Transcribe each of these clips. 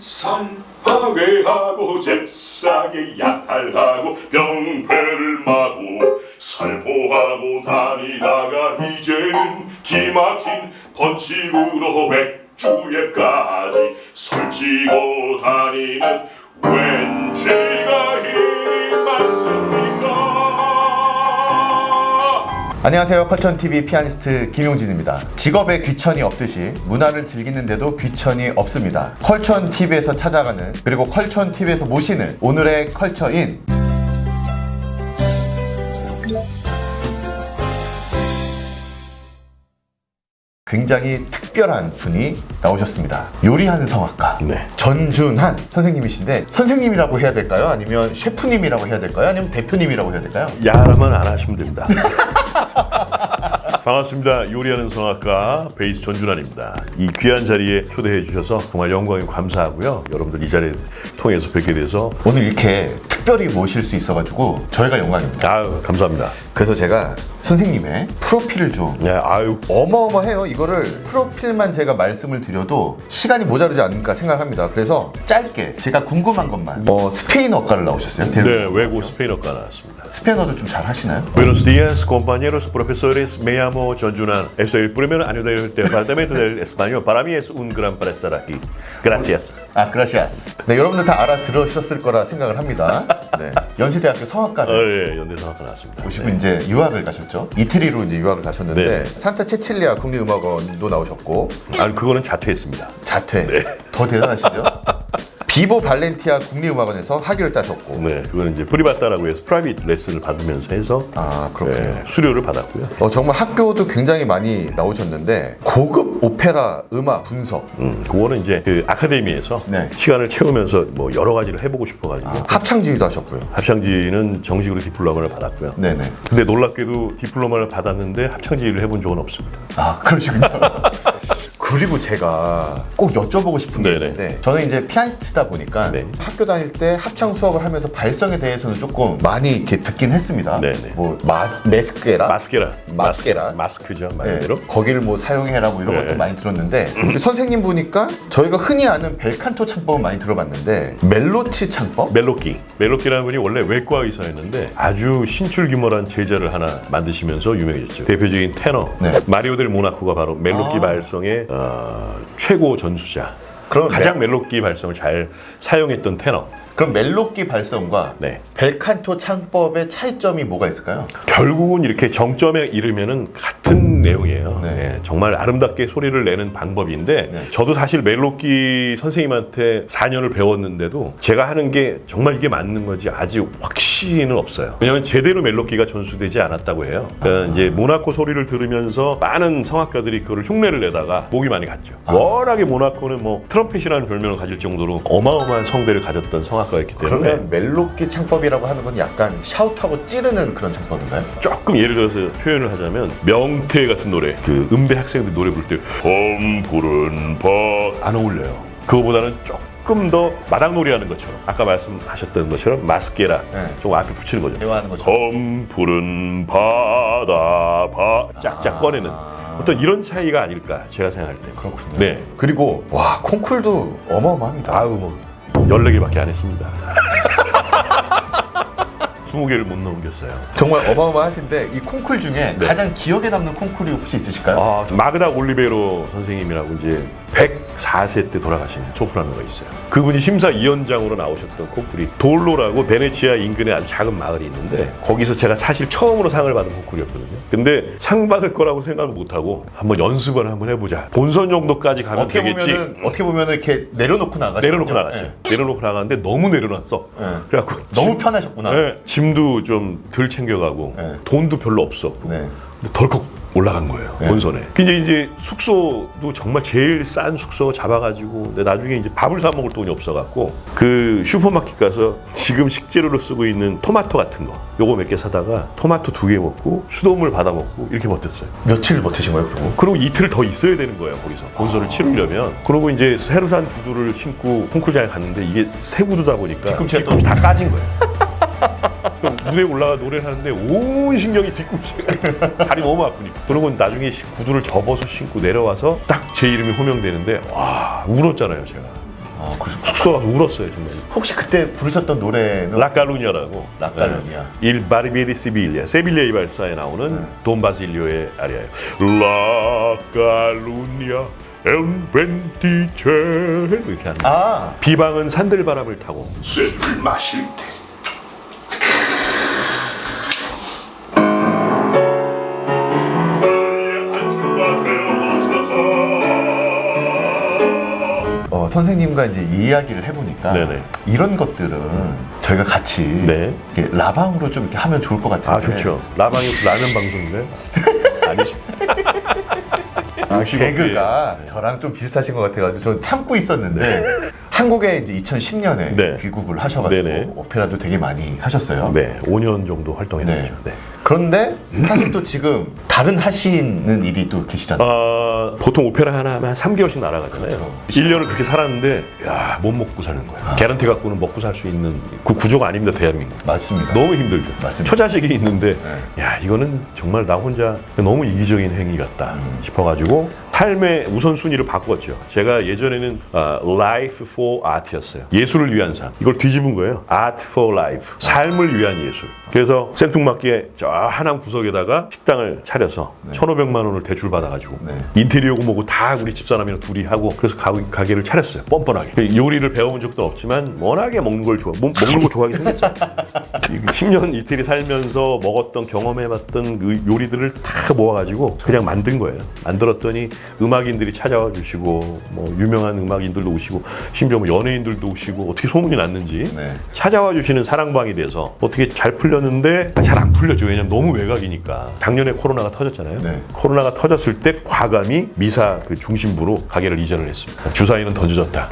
상하게하고 잽싸게 약탈하고 병폐를 마고 살포하고 다니다가 이제는 기막힌 번식으로 백주에까지 설치고 다니는 웬 죄가 힘이 많습니까? 안녕하세요. 컬천TV 피아니스트 김용진입니다. 직업에 귀천이 없듯이 문화를 즐기는데도 귀천이 없습니다. 컬천TV에서 찾아가는, 그리고 컬천TV에서 모시는 오늘의 컬처인 굉장히 특별한 분이 나오셨습니다. 요리하는 성악가 전준한 선생님이신데, 선생님이라고 해야 될까요? 아니면 셰프님이라고 해야 될까요? 아니면 대표님이라고 해야 될까요? 야라면 안 하시면 됩니다. 반갑습니다. 요리하는 성악가 베이스 전준환입니다. 이 귀한 자리에 초대해 주셔서 정말 영광이고 감사하고요. 여러분들 이 자리를 통해서 뵙게 돼서 오늘 이렇게 특별히 모실 수 있어가지고 저희가 영광입니다. 아유, 감사합니다. 그래서 제가 선생님의 프로필을 좀 어마어마해요. 이거를 프로필만 제가 말씀을 드려도 시간이 모자르지 않을까 생각합니다. 그래서 짧게 제가 궁금한 것만. 스페인어과를 나오셨어요? 네, 외고 스페인어과 나왔습니다. 스페인어도 좀 잘 하시나요? Buenos días, compañeros, profesores. Me llamo 전준환. Soy el primer año del departamento del español. Para mí es un gran placer aquí. Gracias. 그라시아스. 네, 여러분들 다 알아들으셨을 거라 생각을 합니다. 네, 연세대학교 성악과를 예, 연대 성악과 나왔습니다. 오시고 이제 유학을 가셨죠. 이태리로 이제 유학을 가셨는데 산타 체칠리아 국립음악원도 나오셨고. 아니, 그거는 자퇴했습니다. 자퇴. 더 대단하시죠? 비보 발렌티아 국립음악원에서 학위를 따셨고. 네, 그거는 이제 프리바타라고 해서 프라이빗 레슨을 받으면서 해서 그렇군요. 수료를 받았고요. 정말 학교도 굉장히 많이 나오셨는데 고급 오페라 음악 분석. 그거는 이제 그 아카데미에서 시간을 채우면서 뭐 여러 가지를 해보고 싶어가지고 합창지휘도 하셨고요. 합창지휘는 정식으로 디플로마를 받았고요. 네네. 근데 놀랍게도 디플로마를 받았는데 합창지휘를 해본 적은 없습니다. 그러시군요. 그리고 제가 꼭 여쭤보고 싶은 게 있는데, 저는 이제 피아니스트다 보니까 학교 다닐 때 합창 수업을 하면서 발성에 대해서는 조금 많이 이렇게 듣긴 했습니다. 뭐 마스케라. 말 그대로. 거기를 뭐 사용해라 뭐 이런 것도 많이 들었는데, 선생님 보니까 저희가 흔히 아는 벨칸토 창법은 많이 들어봤는데 멜로치 창법? 멜로키라는 분이 원래 외과 의사였는데 아주 신출귀몰한 제자를 하나 만드시면서 유명해졌죠. 대표적인 테너 마리오 델 모나코가 바로 멜로키 발성의 최고 전수자. 가장 멜로키 발성을 잘 사용했던 테너. 그럼 멜로키 발성과 벨칸토 창법의 차이점이 뭐가 있을까요? 결국은 이렇게 정점에 이르면은 같은 내용이에요. 정말 아름답게 소리를 내는 방법인데, 저도 사실 멜로키 선생님한테 4년을 배웠는데도 제가 하는 게 정말 이게 맞는 건지 아직 확신은 없어요. 왜냐하면 제대로 멜로키가 전수되지 않았다고 해요. 그러니까 이제 모나코 소리를 들으면서 많은 성악가들이 그거를 흉내를 내다가 목이 많이 갔죠. 워낙에 모나코는 뭐 트럼펫이라는 별명을 가질 정도로 어마어마한 성대를 가졌던 성악가였기 때문에. 그러면 멜로키 창법이라고 하는 건 약간 샤우트하고 찌르는 그런 창법인가요? 조금 예를 들어서 표현을 하자면 명태 같은 노래, 그 음대 학생들 노래 부를 때 봄푸른 밭 안 어울려요. 그거보다는 조금 더 마당놀이 하는 것처럼, 아까 말씀하셨던 것처럼 마스케라 좀 앞에 붙이는 거죠. 대화하는 것처럼. 봄푸른 바다 짝짝 꺼내는 어떤 이런 차이가 아닐까 제가 생각할 때. 그렇군요. 그리고 콩쿨도 어마어마합니다. 14개밖에 안 했습니다. 20개를 못 넘겼어요. 정말 어마어마하신데, 이 콩쿨 중에 가장 기억에 남는 콩쿨이 혹시 있으실까요? 마그다 올리베로 선생님이라고 이제 104세 때 돌아가신 소프라노가 있어요. 그분이 심사위원장으로 나오셨던 콩쿨이 돌로라고 베네치아 인근에 아주 작은 마을이 있는데, 거기서 제가 사실 처음으로 상을 받은 콩쿨이었거든요. 근데 상 받을 거라고 생각을 못하고 한번 연습을 한번 해보자. 본선 정도까지 가면 되겠지. 어떻게 보면 이렇게 내려놓고 나갔죠. 내려놓고 나갔는데 너무 내려놨어. 그래갖고 너무 편하셨구나. 짐도 좀 덜 챙겨가고 돈도 별로 없었고 덜컥 올라간 거예요. 본선에. 근데 이제 숙소도 정말 제일 싼 숙소 잡아가지고, 근데 나중에 이제 밥을 사 먹을 돈이 없어갖고 그 슈퍼마켓 가서 지금 식재료로 쓰고 있는 토마토 같은 거 요거 몇 개 사다가 토마토 2개 먹고 수돗물 받아 먹고 이렇게 버텼어요. 며칠 버티신 거예요, 그리고 이틀 더 있어야 되는 거예요, 거기서 본선을 치르려면. 그리고 이제 새로 산 구두를 신고 콩쿨장에 갔는데 이게 새 구두다 보니까 뒤꿈치 다 까진 거예요. 무대에 올라가 노래를 하는데 온 신경이 뒤꿈치가 다리 너무 아프니까. 그러고 나중에 구두를 접어서 신고 내려와서 딱 제 이름이 호명되는데 와 울었잖아요 제가. 숙소 가서 울었어요 정말. 혹시 그때 부르셨던 노래는 라카루냐라고. 라카루냐. Il Barbiere di Siviglia, 세빌리아 이발사에 나오는 돈 바실리오의 아리아예요. 라카루냐 un venticello 이렇게 하는. 비방은 산들바람을 타고. 쇠를 마실 때 선생님과 이제 이야기를 해보니까 네네. 이런 것들은 저희가 같이 네. 이렇게 라방으로 좀 이렇게 하면 좋을 것 같은데. 아 좋죠. 라방이 라면 방송인가요? 아니죠. 개그가 저랑 좀 비슷하신 것 같아가지고 저 참고 있었는데 한국에 이제 2010년에 네. 귀국을 하셔가지고 네네. 오페라도 되게 많이 하셨어요. 네, 5년 정도 활동했었죠. 네. 그런데 사실 또 지금 다른 하시는 일이 또 계시잖아요. 보통 오페라 하나 하면 한 3개월씩 날아가잖아요. 그렇죠. 1년을 그렇게 살았는데 야, 못 먹고 사는 거야. 개런티 갖고는 먹고 살 수 있는 그 구조가 아닙니다, 대한민국. 맞습니다. 너무 힘들죠. 맞습니다. 처자식이 있는데 야, 이거는 정말 나 혼자 너무 이기적인 행위 같다 싶어가지고 삶의 우선순위를 바꿨죠. 제가 예전에는 Life for Art였어요. 예술을 위한 삶. 이걸 뒤집은 거예요. Art for Life. 삶을 위한 예술. 그래서 생뚱맞게 저 하남 구석에다가 식당을 차려서 1,500만 원을 대출 받아가지고 인테리어고 뭐고 다 우리 집사람이랑 둘이 하고 그래서 가게를 차렸어요. 뻔뻔하게. 요리를 배워본 적도 없지만 워낙에 먹는 걸 먹는 거 좋아하게 생겼잖아요. 10년 이태리 살면서 먹었던 경험해봤던 그 요리들을 다 모아가지고 그냥 만든 거예요. 만들었더니 음악인들이 찾아와 주시고 뭐 유명한 음악인들도 오시고 심지어 뭐 연예인들도 오시고 어떻게 소문이 났는지 찾아와 주시는 사랑방이 돼서 어떻게 잘 풀렸는데 잘 안 풀렸죠. 왜냐면 너무 외곽이니까. 작년에 코로나가 터졌잖아요. 코로나가 터졌을 때 과감히 미사 그 중심부로 가게를 이전을 했습니다. 주사위는 던져졌다.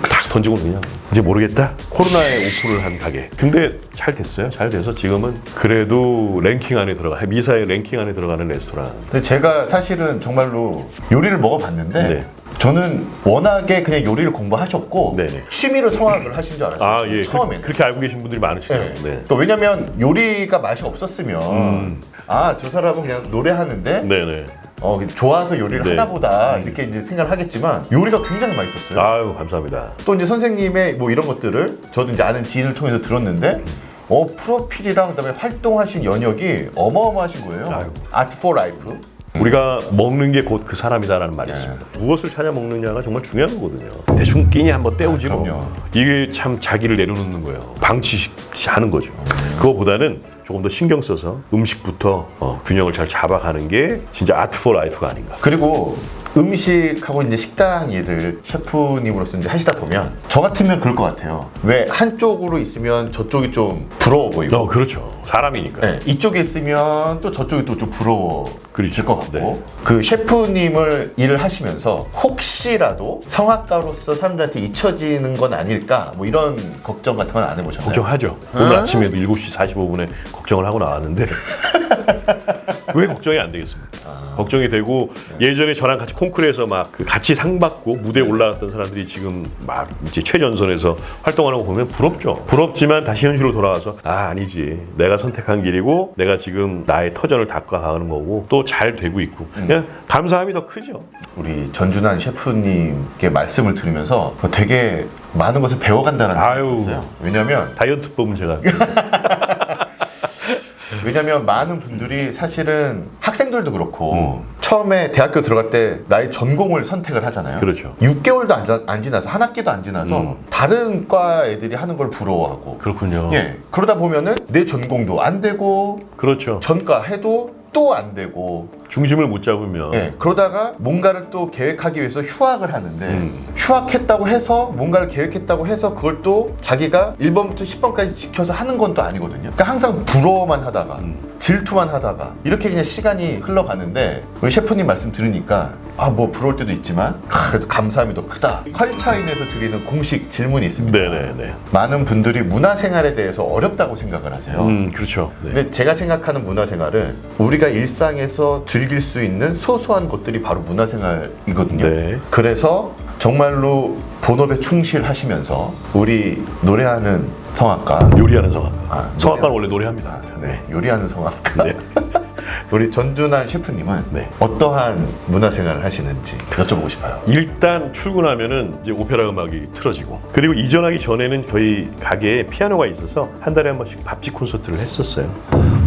딱 던지고 그냥 이제 모르겠다. 코로나에 오픈을 한 가게. 근데 잘 됐어요. 잘 돼서 지금은 그래도 랭킹 안에 미사의 랭킹 안에 들어가는 레스토랑. 근데 제가 사실은 정말로 요리를 먹어봤는데 저는 워낙에 그냥 요리를 공부하셨고 취미로 성악을 하신 줄 알았어요. 처음에 그렇게 알고 계신 분들이 많으시더라고요. 그러니까 왜냐면 요리가 맛이 없었으면 저 사람은 그냥 노래하는데 좋아서 요리를 하나보다 이렇게 이제 생각을 하겠지만 요리가 굉장히 맛있었어요. 아유, 감사합니다. 또 이제 선생님의 뭐 이런 것들을 저도 이제 아는 지인을 통해서 들었는데 프로필이랑 그다음에 활동하신 연역이 어마어마하신 거예요. Art for Life. 우리가 먹는 게 곧 그 사람이다라는 말이 있습니다. 무엇을 찾아 먹느냐가 정말 중요한 거거든요. 대충 끼니 한번 때우지 뭐. 이게 참 자기를 내려놓는 거예요. 방치하는 거죠. 그거보다는 조금 더 신경 써서 음식부터 균형을 잘 잡아가는 게 진짜 아트 포 라이프가 아닌가. 그리고 음식하고 이제 식당 일을 셰프님으로서 이제 하시다 보면 저 같으면 그럴 것 같아요. 왜 한쪽으로 있으면 저쪽이 좀 부러워 보이고. 그렇죠. 사람이니까. 이쪽에 있으면 또 저쪽이 또 좀 부러워질 것 같고. 그 셰프님을 일을 하시면서 혹시라도 성악가로서 사람들한테 잊혀지는 건 아닐까 뭐 이런 걱정 같은 건 안 해보셨나요? 걱정하죠. 오늘 아침에도 7시 45분에 걱정을 하고 나왔는데 왜 걱정이 안 되겠습니까? 걱정이 되고 예전에 저랑 같이 콩쿠르에서 막 그 같이 상 받고 무대에 올라갔던 사람들이 지금 막 이제 최전선에서 활동하는 거 보면 부럽죠. 부럽지만 다시 현실로 돌아와서 아니지. 내가 선택한 길이고 내가 지금 나의 터전을 닦아가는 거고 또 잘 되고 있고 그냥 감사함이 더 크죠. 우리 전준환 셰프님께 말씀을 들으면서 되게 많은 것을 배워간다는 생각이 들었어요. 왜냐면 다이어트법은 제가 왜냐면 많은 분들이 사실은 학생들도 그렇고 처음에 대학교 들어갈 때 나의 전공을 선택을 하잖아요. 그렇죠. 6개월도 안 지나서 한 학기도 안 지나서 다른 과 애들이 하는 걸 부러워하고. 그렇군요. 그러다 보면은 내 전공도 안 되고 그렇죠. 전과 해도 또 안 되고 중심을 못 잡으면 그러다가 뭔가를 또 계획하기 위해서 휴학을 하는데 휴학했다고 해서 뭔가를 계획했다고 해서 그걸 또 자기가 1번부터 10번까지 지켜서 하는 건 또 아니거든요. 그러니까 항상 부러워만 하다가 질투만 하다가 이렇게 그냥 시간이 흘러가는데 우리 셰프님 말씀 들으니까 뭐 부러울 때도 있지만 그래도 감사함이 더 크다. 퀄차인에서 드리는 공식 질문이 있습니다. 네네네. 많은 분들이 문화생활에 대해서 어렵다고 생각을 하세요. 그렇죠. 근데 제가 생각하는 문화생활은 우리가 일상에서 즐길 수 있는 소소한 것들이 바로 문화생활이거든요. 그래서 정말로 본업에 충실하시면서 우리 노래하는 성악가, 요리하는 성악가. 성악가는 원래 노래합니다. 요리하는 성악가. 우리 전준환 셰프님은 네. 어떠한 문화생활을 하시는지 여쭤보고 싶어요. 일단 출근하면은 이제 오페라 음악이 틀어지고, 그리고 이전하기 전에는 저희 가게에 피아노가 있어서 한 달에 한 번씩 밥집 콘서트를 했었어요.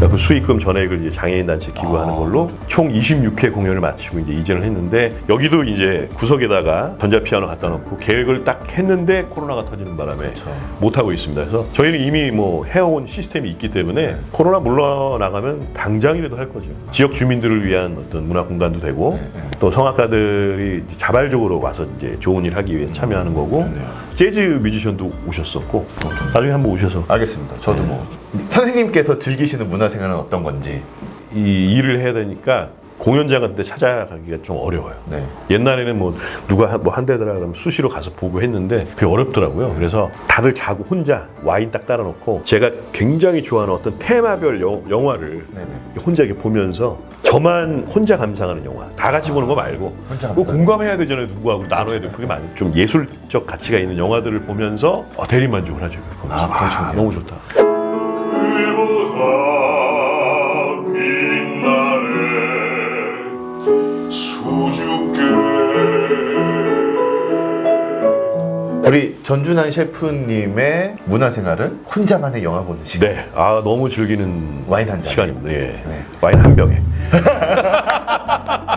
그 수익금 전액을 이제 장애인 단체 기부하는 걸로 총 26회 공연을 마치고 이제 이전을 했는데, 여기도 이제 구석에다가 전자피아노 갖다 놓고 계획을 딱 했는데 코로나가 터지는 바람에 못 하고 있습니다. 그래서 저희는 이미 뭐 해온 시스템이 있기 때문에 코로나 물러나가면 당장이라도 할 거죠. 지역 주민들을 위한 어떤 문화 공간도 되고, 또 성악가들이 자발적으로 와서 이제 좋은 일 하기 위해 참여하는 거고, 재즈 뮤지션도 오셨었고, 나중에 한번 오셔서. 알겠습니다. 저도 뭐 선생님께서 즐기시는 문화생활은 어떤 건지. 이 일을 해야 되니까 공연장 같은 데 찾아가기가 좀 어려워요. 네. 옛날에는 뭐 누가 뭐 한대더라 그러면 수시로 가서 보고 했는데 그게 어렵더라고요. 그래서 다들 자고 혼자 와인 딱 따라놓고, 제가 굉장히 좋아하는 어떤 테마별 영화를 혼자 이렇게 보면서 저만 혼자 감상하는 영화, 다 같이 보는 거 말고 뭐 공감해야 되잖아요. 누구하고 나눠야 돼. 그게 많이 좀 예술적 가치가 있는 영화들을 보면서 대리만족을 하죠. 그렇죠. 너무 좋다. 그보다 빛나는 수줍게 우리 전준환 셰프님의 문화생활은 혼자만의 영화 보는 시간. 네, 너무 즐기는 와인 한 잔. 시간입니다. 예. 네. 와인 한 병에.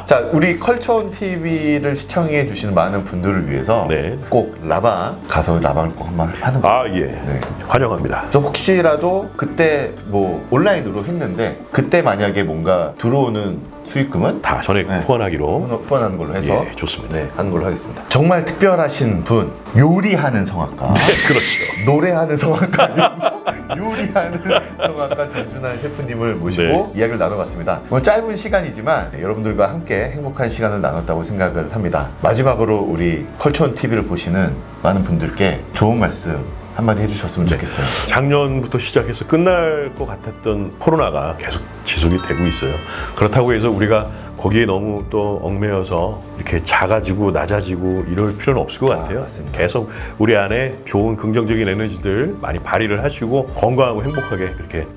자, 우리 컬처온 TV를 시청해 주시는 많은 분들을 위해서 네. 꼭 라방 가서 라방을 꼭 한번 하는 거. 예. 네. 환영합니다. 그래서 혹시라도 그때 뭐 온라인으로 했는데 그때 만약에 뭔가 들어오는 수익금은 다 전액 후원하기로. 후원하는 걸로 해서 예, 좋습니다. 네, 하는 걸로 하겠습니다. 정말 특별하신 분, 요리하는 성악가. 그렇죠. 노래하는 성악가 아니고 요리하는 성악가 전준환 셰프님을 모시고 이야기를 나눠봤습니다. 뭐 짧은 시간이지만 여러분들과 함께 행복한 시간을 나눴다고 생각을 합니다. 마지막으로 우리 컬처온 TV를 보시는 많은 분들께 좋은 말씀 한마디 해주셨으면 좋겠어요. 작년부터 시작해서 끝날 것 같았던 코로나가 계속 지속이 되고 있어요. 그렇다고 해서 우리가 거기에 너무 또 얽매여서 이렇게 작아지고 낮아지고 이럴 필요는 없을 것 같아요. 맞습니다. 계속 우리 안에 좋은 긍정적인 에너지들 많이 발휘를 하시고 건강하고 행복하게 그렇게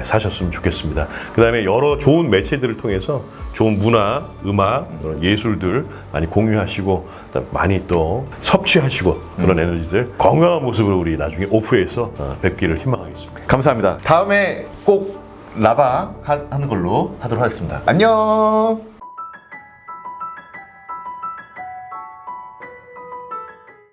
사셨으면 좋겠습니다. 그 다음에 여러 좋은 매체들을 통해서 좋은 문화, 음악, 그런 예술들 많이 공유하시고 많이 또 섭취하시고 그런 에너지들 건강한 모습으로 우리 나중에 오프에서 뵙기를 희망하겠습니다. 감사합니다. 다음에 꼭 라방 하는 걸로 하도록 하겠습니다. 안녕.